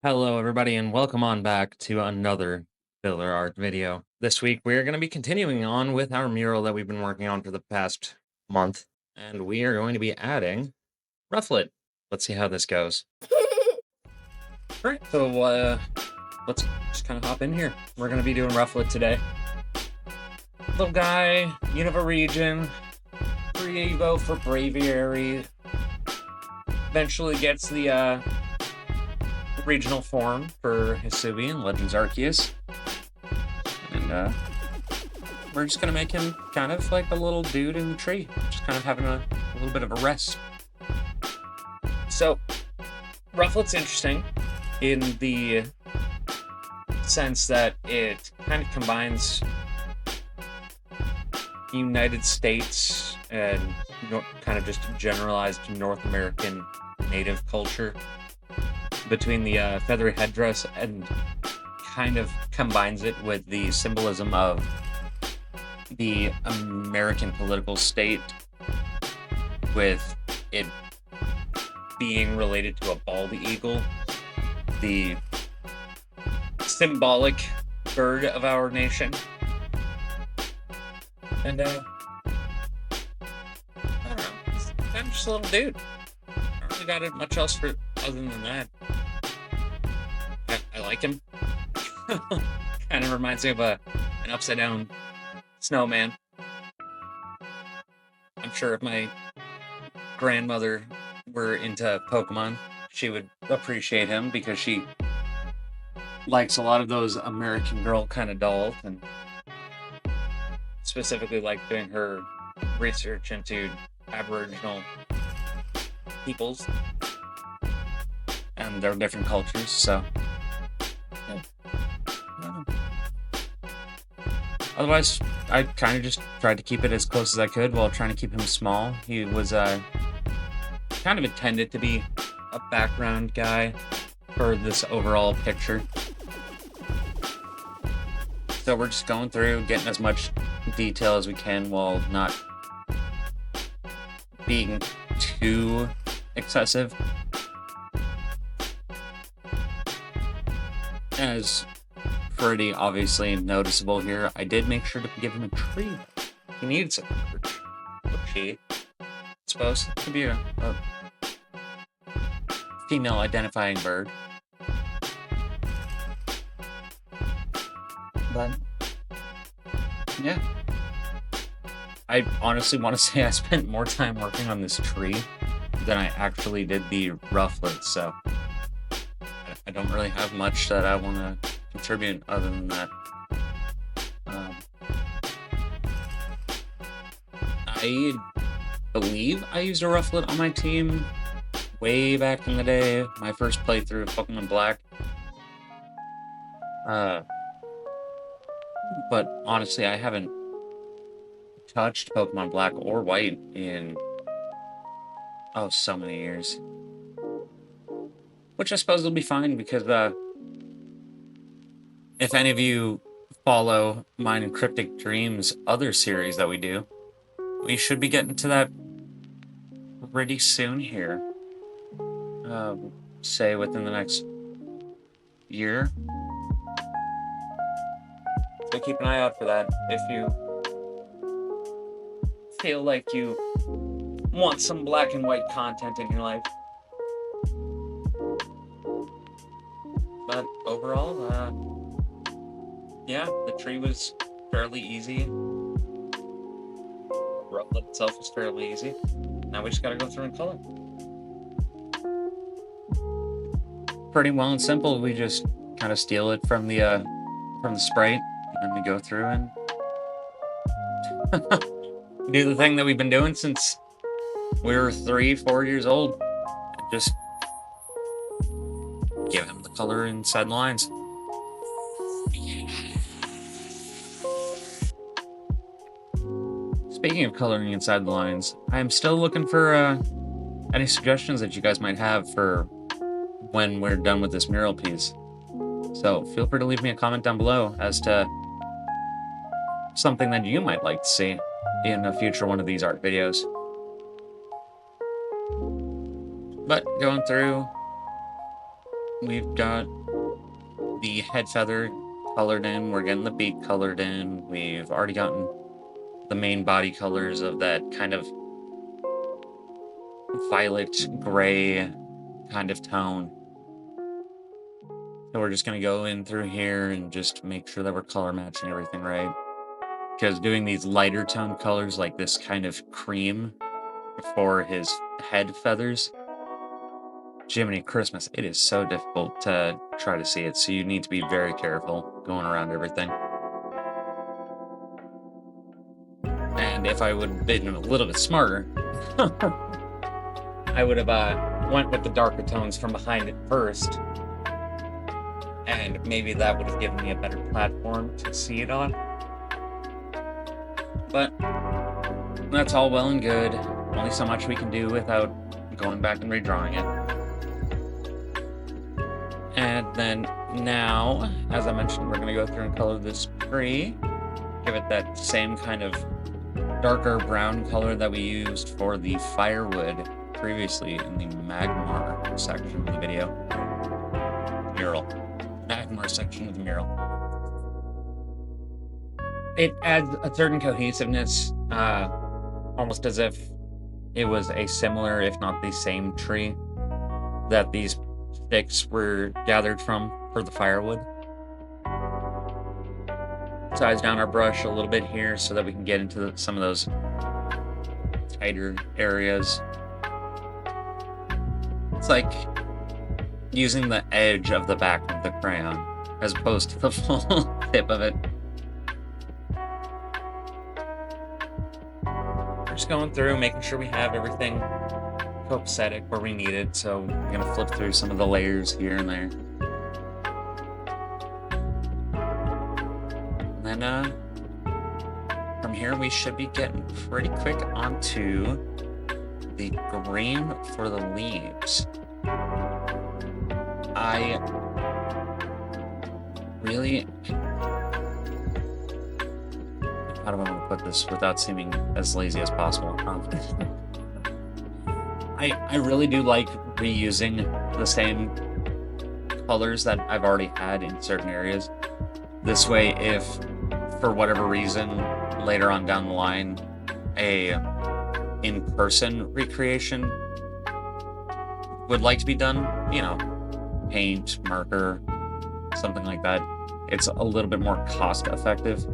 Hello, everybody, and welcome on back to another filler art video. This week, we're going to be continuing on with our mural that we've been working on for the past month, and we are going to be adding Rufflet. Let's see how this goes. All right, so let's just kind of hop in here. We're going to be doing Rufflet today. Little guy, Unova region, 3 Evo for Braviary. Eventually gets the regional form for Hisubi and Legends Arceus. And we're just gonna make him kind of like a little dude in the tree, just kind of having a little bit of a rest. So, Rufflet's interesting in the sense that it kind of combines United States and kind of just generalized North American native culture between the feathery headdress and kind of combines it with the symbolism of the American political state, with it being related to a bald eagle, the symbolic bird of our nation. And I don't know, I'm just a little dude. I don't really got much else for other than that. I like him. Kind of reminds me of an upside down snowman. I'm sure if my grandmother were into Pokemon, she would appreciate him because she likes a lot of those American Girl kind of dolls, and specifically like doing her research into Aboriginal peoples and their different cultures. So yeah. Otherwise, I kind of just tried to keep it as close as I could while trying to keep him small. He was kind of intended to be a background guy for this overall picture. So we're just going through, getting as much detail as we can while not being too excessive. As pretty obviously noticeable here, I did make sure to give him a tree. He needs a perch. She, I suppose, it could be a female identifying bird. But yeah, I honestly want to say I spent more time working on this tree than I actually did the Rufflet, so I don't really have much that I want to contribute other than that. I believe I used a Rufflet on my team way back in the day, my first playthrough of Pokemon Black. But honestly, I haven't touched Pokemon Black or White in so many years. Which I suppose will be fine, because if any of you follow Mine and Cryptic Dreams other series that we do, we should be getting to that pretty soon here. Say within the next year. So keep an eye out for that if you feel like you want some black and white content in your life. But overall, yeah, the tree was fairly easy. Rufflet itself was fairly easy. Now we just gotta go through and color. Pretty well and simple. We just kind of steal it from the sprite, and we go through and do the thing that we've been doing since we were 3-4 years old. And just give him the color inside the lines. Speaking of coloring inside the lines, I'm still looking for any suggestions that you guys might have for when we're done with this mural piece. So feel free to leave me a comment down below as to something that you might like to see in a future one of these art videos. But going through, we've got the head feather colored in. We're getting the beak colored in. We've already gotten the main body colors of that kind of violet gray kind of tone. So we're just going to go in through here and just make sure that we're color matching everything right. Because doing these lighter tone colors like this kind of cream for his head feathers, Jiminy Christmas, it is so difficult to try to see it. So you need to be very careful going around everything. And if I would have been a little bit smarter, I would have went with the darker tones from behind it first. And maybe that would have given me a better platform to see it on. But that's all well and good. Only so much we can do without going back and redrawing it. And then now, as I mentioned, we're going to go through and color this tree. Give it that same kind of darker brown color that we used for the firewood previously in the Magmar section of the video. Mural. Magmar section of the mural. It adds a certain cohesiveness, almost as if it was a similar, if not the same tree that these sticks were gathered from for the firewood. Size down our brush a little bit here so that we can get into some of those tighter areas. It's like using the edge of the back of the crayon as opposed to the full tip of it. We're just going through, making sure we have everything copacetic where we need it. So I'm going to flip through some of the layers here and there. And then from here we should be getting pretty quick onto the green for the leaves. I really... How do I want to put this without seeming as lazy as possible? I really do like reusing the same colors that I've already had in certain areas. This way, if for whatever reason later on down the line a in-person recreation would like to be done, you know, paint, marker, something like that, it's a little bit more cost effective.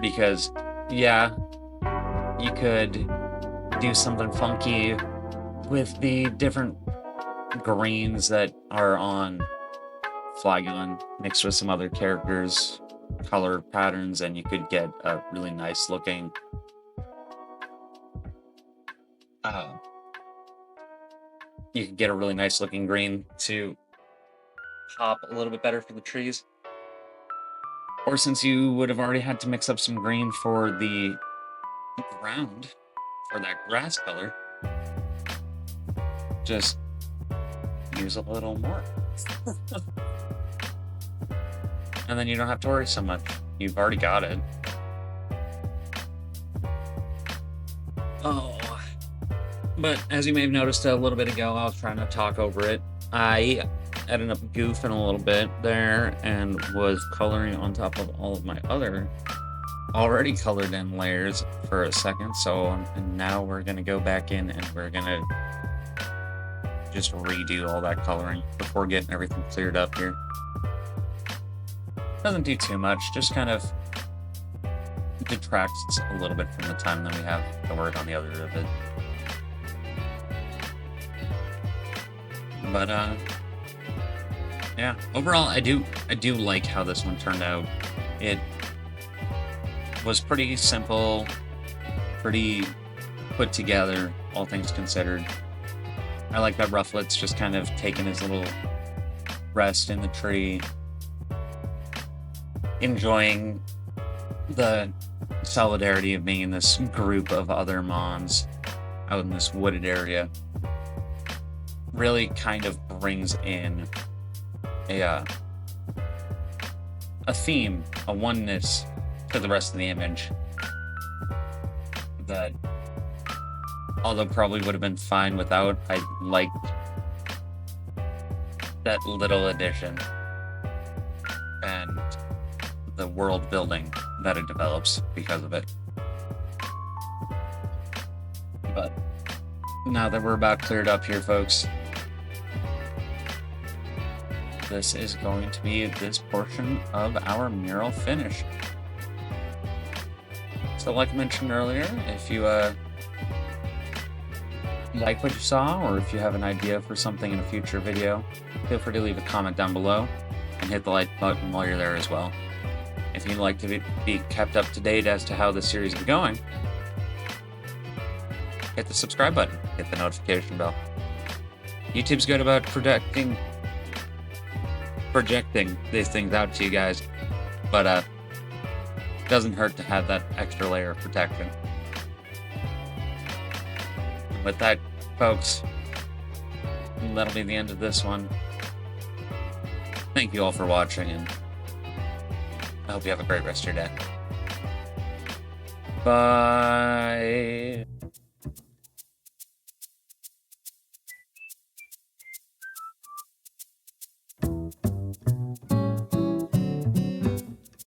Because, yeah, you could do something funky with the different greens that are on Flygon mixed with some other characters, color patterns, and you could get a really nice looking green to pop a little bit better for the trees. Or since you would have already had to mix up some green for the ground, for that grass color, just use a little more. And then you don't have to worry so much. You've already got it. Oh. But as you may have noticed a little bit ago, I was trying to talk over it. I ended up goofing a little bit there and was coloring on top of all of my other already colored in layers for a second. So and now we're going to go back in and we're going to just redo all that coloring before getting everything cleared up here. Doesn't do too much, just kind of detracts a little bit from the time that we have to work on the other of it. But yeah, overall I do like how this one turned out. It was pretty simple, pretty put together, all things considered. I like that Rufflet's just kind of taking his little rest in the tree, enjoying the solidarity of being in this group of other Mons out in this wooded area. Really kind of brings in a theme, a oneness to the rest of the image that, although probably would have been fine without, I liked that little addition and the world building that it develops because of it. But now that we're about cleared up here, folks, this is going to be this portion of our mural finish. So like I mentioned earlier, if you like what you saw, or if you have an idea for something in a future video, feel free to leave a comment down below and hit the like button while you're there as well. If you'd like to be kept up to date as to how this series is going, hit the subscribe button, hit the notification bell. YouTube's good about projecting these things out to you guys, but it doesn't hurt to have that extra layer of protection. And with that, folks, that'll be the end of this one. Thank you all for watching, and I hope you have a great rest of your day. Bye.